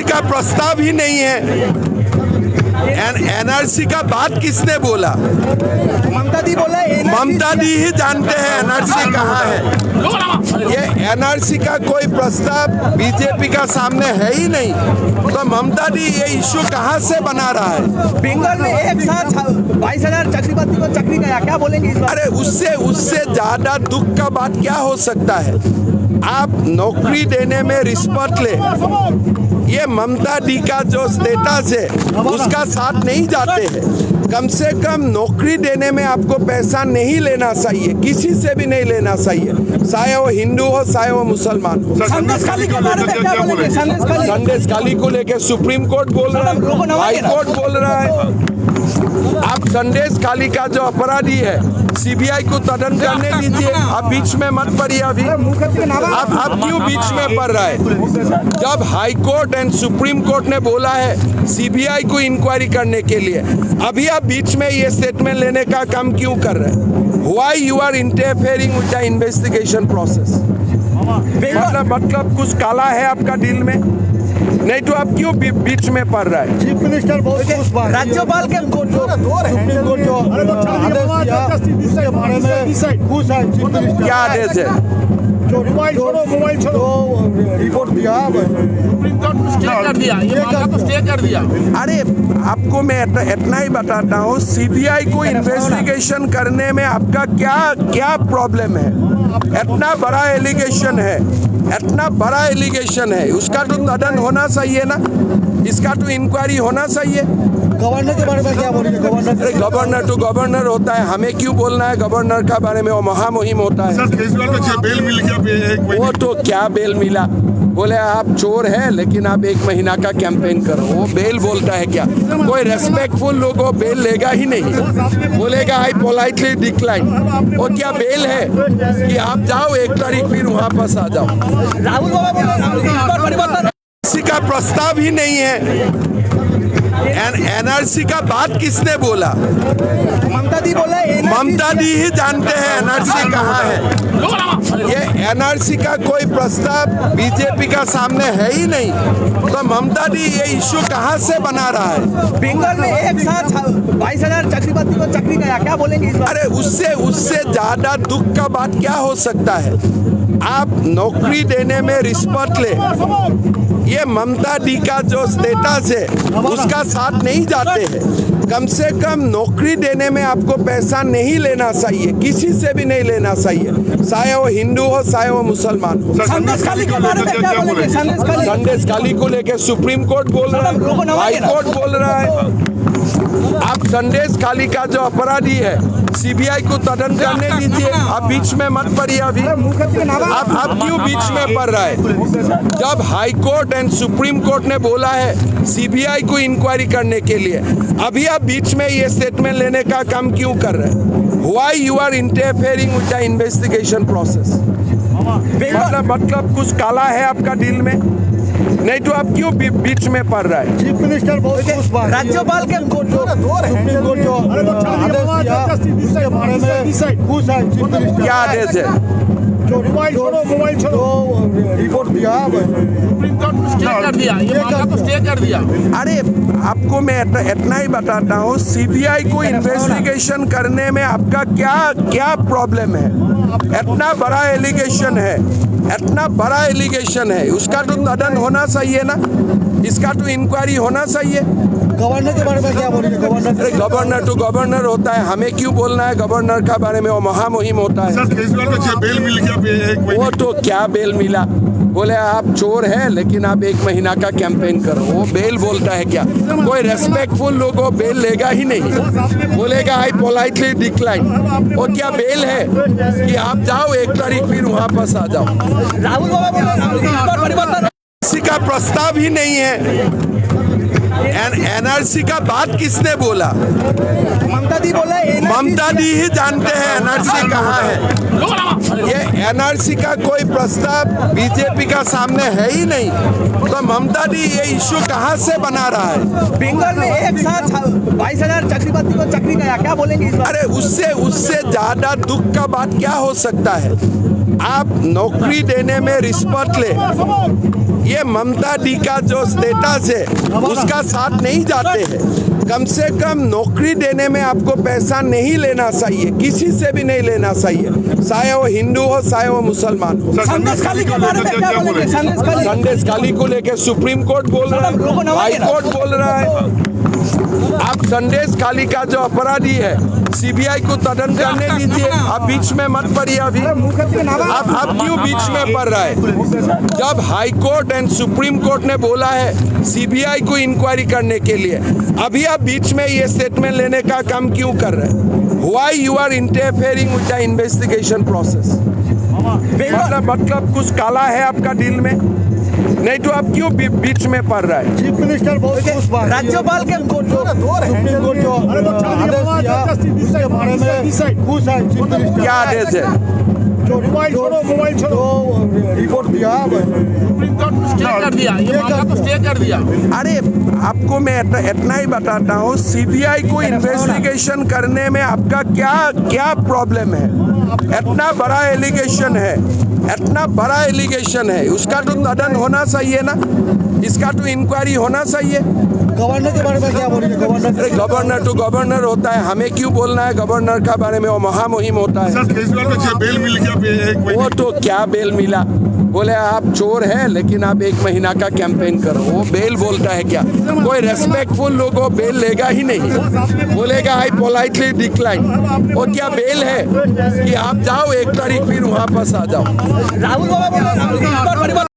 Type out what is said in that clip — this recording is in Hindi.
एनआरसी का प्रस्ताव ही नहीं है। एनआरसी का बात किसने बोला? ममता दी बोला। ममता दी ही जानते हैं एनआरसी कहाँ है। ये एनआरसी का कोई प्रस्ताव बीजेपी का सामने है ही नहीं, तो ममता दी ये इश्यू कहाँ से बना रहा है? बंगाल में एक साथ 22,000 चक्रीबद्धी को चक्री गया, क्या बोलेंगे इस बार? अरे उससे ज्यादा दुख का बात क्या हो सकता है? आप नौकरी देने में रिश्वत ले, ये ममता दी का जो स्टेटस है उसका साथ नहीं जाते हैं। कम से कम नौकरी देने में आपको पैसा नहीं लेना चाहिए, किसी से भी नहीं लेना चाहिए, चाहे वो हिंदू हो चाहे वो मुसलमान हो। संदेश खाली के बारे में क्या बोलेंगे? संदेश खाली को लेकर सुप्रीम कोर्ट बोल रहा है, हाई कोर्ट बोल रहा है। आप संदेश खाली का जो अपराधी है सीबीआई को तदंत करने दीजिए, आप बीच में मत पड़िए। अभी आप क्यों बीच में पड़ रहा है? जब high court and supreme court ने बोला है सीबीआई को इंक्वायरी करने के लिए, अभी आप बीच में ये स्टेटमेंट लेने का काम क्यों कर रहे हैं? Why you are interfering with the investigation process? मतलब कुछ काला है आपका दिल में? नहीं तो आप क्यों बीच में पड़ रहा है? चीफ मिनिस्टर बहुत खुश, राज्यपाल के सुप्रीम कोर्ट जो आदेश दिया उसके बारे में खुश है चीफ मिनिस्टर। क्या आदेश है? जो रिपोर्ट दिया स्टे कर दिया। अरे आपको मैं इतना ही बताता हूँ, सीबीआई को इन्वेस्टिगेशन करने में आपका क्या प्रॉब्लम है? इतना बड़ा एलिगेशन है, इतना बड़ा एलिगेशन है, उसका तो तदन होना चाहिए ना, इसका तो इंक्वायरी होना चाहिए। गवर्नर के बारे में क्या बोलेंगे? गवर्नर तो गवर्नर होता है, हमें क्यों बोलना है गवर्नर का बारे में? वो महामुहिम होता है। बेल मिल गया, वो तो क्या बेल मिला? बोले आप चोर हैं लेकिन आप 1 महीना का कैंपेन करो, वो बेल बोलता है क्या? कोई रेस्पेक्टफुल लोग वो बेल लेगा ही नहीं, बोलेगा आई पोलाइटली डिक्लाइन। वो क्या बेल है कि आप जाओ 1 तारीख फिर वापस आ जाओ? राहुल बाबा किसी का प्रस्ताव ही नहीं है। एनआरसी का बात किसने बोला? ममता दी बोला। ममता दी ही जानते हैं एनआरसी कहाँ है। ये एनआरसी का कोई प्रस्ताव बीजेपी का सामने है ही नहीं, तो ममता दी ये इश्यू कहाँ से बना रहा है? बंगाल में एक साथ 22,000 चक्रीबद्धी को चक्री गया, क्या बोलेंगे इस बार? अरे उससे ज्यादा दुख का बात क्या हो सकता है? आप नौकरी देने में रिश्वत ले, ये ममता दी का जो स्टेटस है उसका साथ नहीं जाते हैं। कम से कम नौकरी देने में आपको पैसा नहीं लेना चाहिए, किसी से भी नहीं लेना चाहिए, चाहे वो हिंदू हो चाहे वो मुसलमान हो। संदेश खाली के बारे में क्या बोलेंगे? संदेश खाली को लेकर सुप्रीम कोर्ट बोल रहा है, हाई कोर्ट बोल रहा है। आप संदेश खाली का जो अपराधी है सीबीआई को तदंत करने दीजिए, आप बीच में मत पड़िए। अभी आप क्यों बीच में पड़ रहा है? जब high court and supreme court ने बोला है सीबीआई को इंक्वायरी करने के लिए, अभी आप बीच में ये स्टेटमेंट लेने का काम क्यों कर रहे हैं? Why you are interfering with the investigation process? मतलब कुछ काला है आपका दिल में? नहीं तो आप क्यों बीच में पड़ रहा है? चीफ मिनिस्टर बहुत खुश, राज्यपाल के सुप्रीम कोर्ट जो आदेश दिया उसके बारे में खुश है चीफ मिनिस्टर। क्या आदेश है? जो रिपोर्ट दिया स्टे कर दिया। अरे आपको मैं इतना ही बताता हूँ, सीबीआई को इन्वेस्टिगेशन करने में आपका क्या प्रॉब्लम है? इतना बड़ा एलिगेशन है, इतना बड़ा एलिगेशन है, उसका तो तदन होना चाहिए ना, इसका तो इंक्वायरी होना चाहिए। गवर्नर के बारे में क्या बोलेंगे? गवर्नर तो गवर्नर होता है, हमें क्यों बोलना है गवर्नर का बारे में? वो महामुहिम होता है। बेल मिल गया, वो तो क्या बेल मिला? बोले आप चोर हैं लेकिन आप 1 महीना का कैंपेन करो, वो बेल बोलता है क्या? कोई रेस्पेक्टफुल लोग वो बेल लेगा ही नहीं, बोलेगा आई पोलाइटली डिक्लाइन। वो क्या बेल है कि आप जाओ 1 तारीख फिर वापस आ जाओ? राहुल बाबा किसी का प्रस्ताव ही नहीं है। एनआरसी का बात किसने बोला? ममता दी बोला। ममता दी ही जानते हैं एनआरसी कहाँ है। ये एनआरसी का कोई प्रस्ताव बीजेपी का सामने है ही नहीं, तो ममता दी ये इश्यू कहाँ से बना रहा है? बंगाल में एक साथ 22,000 चक्रीबद्धी को चक्री गया, क्या बोलेंगे इस बार? अरे उससे ज्यादा दुख का बात क्या हो सकता है? आप नौकरी देने में रिश्वत ले, ये ममता डी का जो स्टेटस है उसका साथ नहीं जाते हैं। कम से कम नौकरी देने में आपको पैसा नहीं लेना चाहिए, किसी से भी नहीं लेना चाहिए, चाहे वो हिंदू हो चाहे वो मुसलमान हो। संदेश खाली के बारे में क्या बोलेंगे? संदेश खाली संदेश खाली को लेकर सुप्रीम कोर्ट बोल रहा है, हाई कोर्ट बोल रहा है। आप संदेश खाली का जो अपराधी है सीबीआई को तदंत करने दीजिए, आप बीच में मत पड़िए। अभी आप क्यों बीच में पड़ रहा है? जब high court and supreme court ने बोला है सीबीआई को इंक्वायरी करने के लिए, अभी आप बीच में ये स्टेटमेंट लेने का काम क्यों कर रहे हैं? Why you are interfering with the investigation process? मतलब कुछ काला है आपका दिल में? नहीं तो आप क्यों बीच में पड़ रहा है? चीफ मिनिस्टर बहुत खुश बात राज्यपाल के सुप्रीम कोर्ट जो आदेश दिया उसके बारे में खुश है चीफ मिनिस्टर। क्या आदेश है? मोबाइल छोड़ो रिपोर्ट दिया स्टे कर दिया, ये मामला तो स्टे कर दिया। अरे आपको मैं इतना ही बताता हूँ, सीबीआई को इन्वेस्टिगेशन करने में आपका क्या प्रॉब्लम है? इतना बड़ा एलिगेशन है, इतना बड़ा एलिगेशन है, उसका तो तदन होना चाहिए ना, इसका तो इंक्वायरी होना चाहिए। गवर्नर के बारे में क्या बोलेंगे? अरे गवर्नर तो गवर्नर होता है, हमें क्यों बोलना है गवर्नर का बारे में? वो महामुहिम होता है। सर केजरीवाल को बेल मिल गया एक वो तो क्या बेल मिला? बोले आप चोर हैं लेकिन आप 1 महीना का कैंपेन करो, वो बेल बोलता है क्या? कोई रेस्पेक्टफुल लोग वो बेल लेगा ही नहीं, बोलेगा आई पोलाइटली डिक्लाइन। वो क्या बेल है कि आप जाओ 1 तारीख फिर वापस आ जाओ? राहुल बाबा बोले